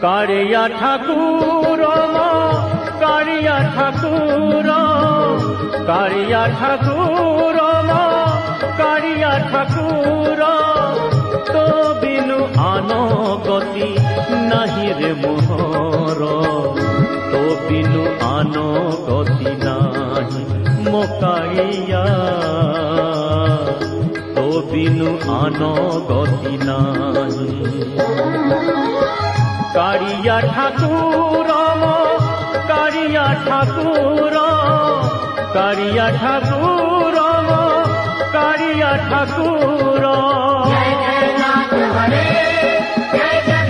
कारिया ठाकुर कारिया ठाकुर कारिया ठाकुर कारिया ठाकुर तो बिनु आनो गति नहीं रे मोहर तो बिनु आनो गति नहीं मो कारिया तो बिनु आनो गति नहीं कारिया ठाकुर कारिया ठाकुर कारिया ठाकुर कारिया ठाकुर जय जय नाथ हरे जय जय